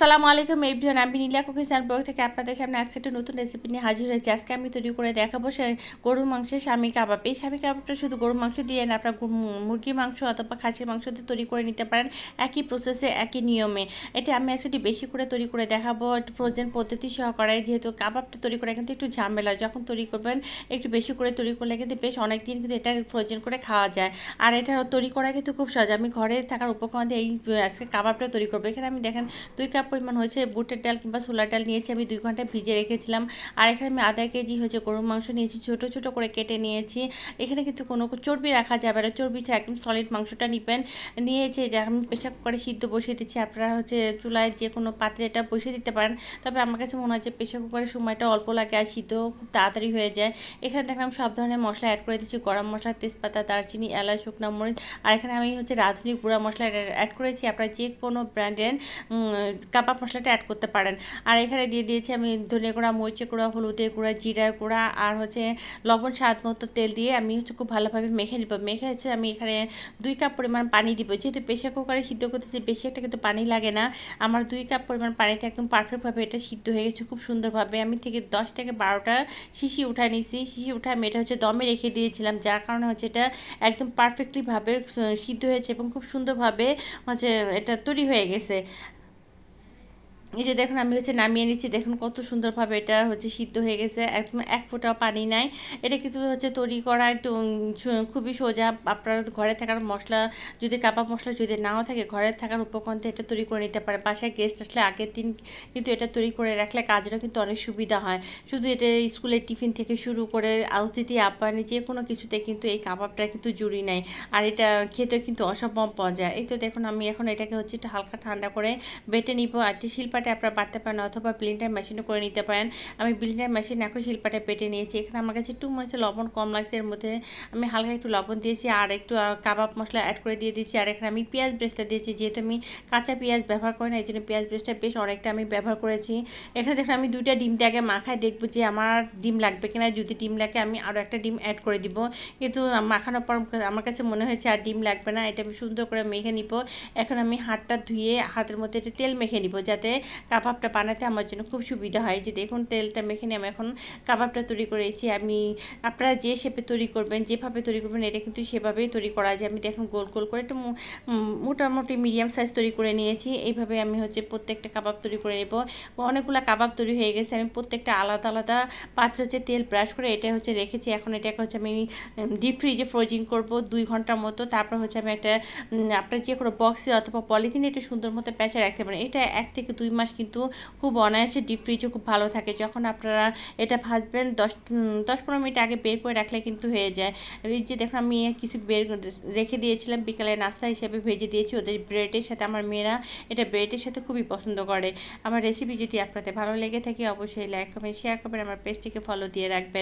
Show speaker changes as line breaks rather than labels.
আসসালামু আলাইকুম এভরিওয়ান, আমি নীলা কুকিং চ্যানেল ব্লগ থেকে আপনাদের সামনে আজকে একটা নতুন রেসিপি নিয়ে হাজির হয়েছি। আজকে আমি তৈরি করে দেখাবো গরুর মাংসের স্বামী কাবাব। এই স্বামী কাবাবটা শুধু গরুর মাংস দিয়ে না, আপনার মুরগির মাংস অথবা খাসির মাংস দিয়ে তৈরি করে নিতে পারেন, একই প্রসেসে একই নিয়মে। এটা আমি আজকে বেশি করে তৈরি করে দেখাবো, একটু ফ্রোজেন পদ্ধতি সহকারে। যেহেতু কাবাবটা তৈরি করে কিন্তু একটু ঝামেলা, যখন তৈরি করবেন একটু বেশি করে তৈরি করলে কিন্তু বেশ অনেক দিন কিন্তু এটা ফ্রোজেন করে খাওয়া যায়। আর এটা তৈরি করা কিন্তু খুব সহজ। আমি ঘরে থাকার উপকরণ দিয়ে এই আজকে কাবাবটা তৈরি করবো। এখানে আমি দেখেন 2 কাপ পরিমাণ হয়েছে বুটের ডাল কিংবা ছোলার ডাল নিয়েছি, আমি 2 ঘন্টা ভিজে রেখেছিলাম। আর এখানে আমি আধা কেজি হচ্ছে গরুর মাংস নিয়েছি, ছোটো ছোটো করে কেটে নিয়েছি। এখানে কিন্তু কোনো চর্বি রাখা যাবে না, চর্বি ছাড়া একদম সলিড মাংসটা নিবেন। নিয়েছে যে আমি প্রেসার কুকারে সিদ্ধ বসিয়ে দিচ্ছি, আপনারা হচ্ছে চুলায় যে কোনো পাত্রে এটা বসিয়ে দিতে পারেন। তবে আমার কাছে মনে হয় যে প্রেসার কুকারের সময়টা অল্প লাগে আর সিদ্ধ খুব তাড়াতাড়ি হয়ে যায়। এখানে দেখলাম সব ধরনের মশলা অ্যাড করে দিচ্ছি, গরম মশলা, তেজপাতা, দারচিনি, এলাচ, শুকনো মরিচ। আর এখানে আমি হচ্ছে রাঁধুনি গুঁড়া মশলা অ্যাড করেছি, আপনারা যে কোনো ব্র্যান্ডের কাবাব মশলাটা অ্যাড করতে পারেন। আর এখানে দিয়ে দিয়েছি আমি ধনিয়া গুঁড়া, মরিচের গুঁড়া, হলুদের গুঁড়া, জিরার গুঁড়া আর হচ্ছে লবণ, স্বাদ মতো তেল দিয়ে আমি হচ্ছে খুব ভালোভাবে মেখে নেব। মেখে হচ্ছে আমি এখানে 2 কাপ পরিমাণ পানি দিব। যেহেতু প্রেসার কুকারে সিদ্ধ করতেছি বেশি একটা কিন্তু পানি লাগে না। আমার 2 কাপ পরিমাণ পানিতে একদম পারফেক্টভাবে এটা সিদ্ধ হয়ে গেছে খুব সুন্দরভাবে। আমি 10 থেকে 12টা শিশি উঠায় নিয়েছি। শিশি উঠায় আমি এটা হচ্ছে দমে রেখে দিয়েছিলাম, যার কারণে হচ্ছে এটা একদম পারফেক্টলিভাবে সিদ্ধ হয়েছে এবং খুব সুন্দরভাবে হচ্ছে এটা তৈরি হয়ে গেছে। এই যে দেখুন আমি হচ্ছে নামিয়ে নিচ্ছি, দেখুন কত সুন্দরভাবে এটা হচ্ছে সিদ্ধ হয়ে গেছে, একদম এক ফোঁটাও পানি নাই। এটা কিন্তু হচ্ছে তৈরি করা একটু খুবই সোজা। আপনার ঘরে থাকার মশলা, যদি কাবাব মশলা যদি নাও থাকে, ঘরে থাকার উপকরণ দিয়ে এটা তৈরি করে নিতে পারে। বাসায় গেস্ট আসলে আগের দিন কিন্তু এটা তৈরি করে রাখলে কাজটা কিন্তু অনেক সুবিধা হয়। শুধু এটা স্কুলের টিফিন থেকে শুরু করে অতিথি আপ্যায়নে যে কোনো কিছুতে কিন্তু এই কাবাবটা কিন্তু জুড়ি নেয়। আর এটা খেতেও কিন্তু অসম্ভব মজা। এই তো দেখুন আমি এখন এটাকে হচ্ছে একটু হালকা ঠান্ডা করে বেটে নিব। আর শিলপাটে আপনারা বাটতে পারেন অথবা ব্লেন্ডার মেশিনও করে নিতে পারেন। আমি ব্লেন্ডার মেশিন এখন শিলপাটে বেটে নিয়েছি। এখানে আমার কাছে একটু মনে হচ্ছে লবণ কম লাগছে, এর মধ্যে আমি হালকা একটু লবণ দিয়েছি আর একটু কাবাব মশলা অ্যাড করে দিয়ে দিচ্ছি। আর এখানে আমি পেঁয়াজ ব্রেস্তা দিয়েছি, যেহেতু আমি কাঁচা পেঁয়াজ ব্যবহার করি না, এই জন্য পেঁয়াজ ব্রেস্তা বেশ অনেকটা আমি ব্যবহার করেছি। এখানে দেখুন আমি 2টা ডিম দিয়ে আগে মাখায় দেখবো যে আমার ডিম লাগবে কিনা। যদি ডিম লাগে আমি আরও একটা ডিম অ্যাড করে দিব, কিন্তু মাখানোর পর আমার কাছে মনে হয়েছে আর ডিম লাগবে না। এটা আমি সুন্দর করে মেখে নিব। এখন আমি হাতটা ধুয়ে হাতের মধ্যে একটু তেল মেখে নিব, যাতে কাবাবটা বানাতে আমার জন্য খুব সুবিধা হয়। যে দেখুন তেলটা মেখে নিয়ে আমি এখন কাবাবটা তৈরি করেছি। আমি আপনারা যে শেপে তৈরি করবেন, যেভাবে তৈরি করবেন, এটা কিন্তু সেভাবেই তৈরি করা যায়। আমি দেখুন গোল গোল করে একটু মোটামুটি মিডিয়াম সাইজ তৈরি করে নিয়েছি। এইভাবে আমি হচ্ছে প্রত্যেকটা কাবাব তৈরি করে নেব। অনেকগুলো কাবাব তৈরি হয়ে গেছে। আমি প্রত্যেকটা আলাদা আলাদা পাত্র হচ্ছে তেল ব্রাশ করে এটা হচ্ছে রেখেছি। এখন এটাকে হচ্ছে আমি ডিপ ফ্রিজে ফ্রোজিং করব 2 ঘন্টার মতো। তারপর হচ্ছে আমি একটা আপনার যে কোনো বক্সে অথবা পলিথিনে একটু সুন্দর মতো প্যাঁচে রাখতে পারেন। এটা 1 থেকে 2 মাস কিন্তু খুব অনায়াসে ডিপ ফ্রিজও খুব ভালো থাকে। যখন আপনারা এটা ভাজবেন 10-15 মিনিট আগে বের করে রাখলে কিন্তু হয়ে যায়। এই যে দেখুন আমি কিছু বের রেখে দিয়েছিলাম, বিকালে নাস্তা হিসেবে ভেজে দিয়েছি ওদের ব্রেডের সাথে। আমার মেয়েরা এটা ব্রেডের সাথে খুবই পছন্দ করে। আমার রেসিপি যদি আপনাদের ভালো লেগে থাকে অবশ্যই লাইক, কমেন্ট, শেয়ার করবেন, আমার পেজটিকে ফলো দিয়ে রাখবেন।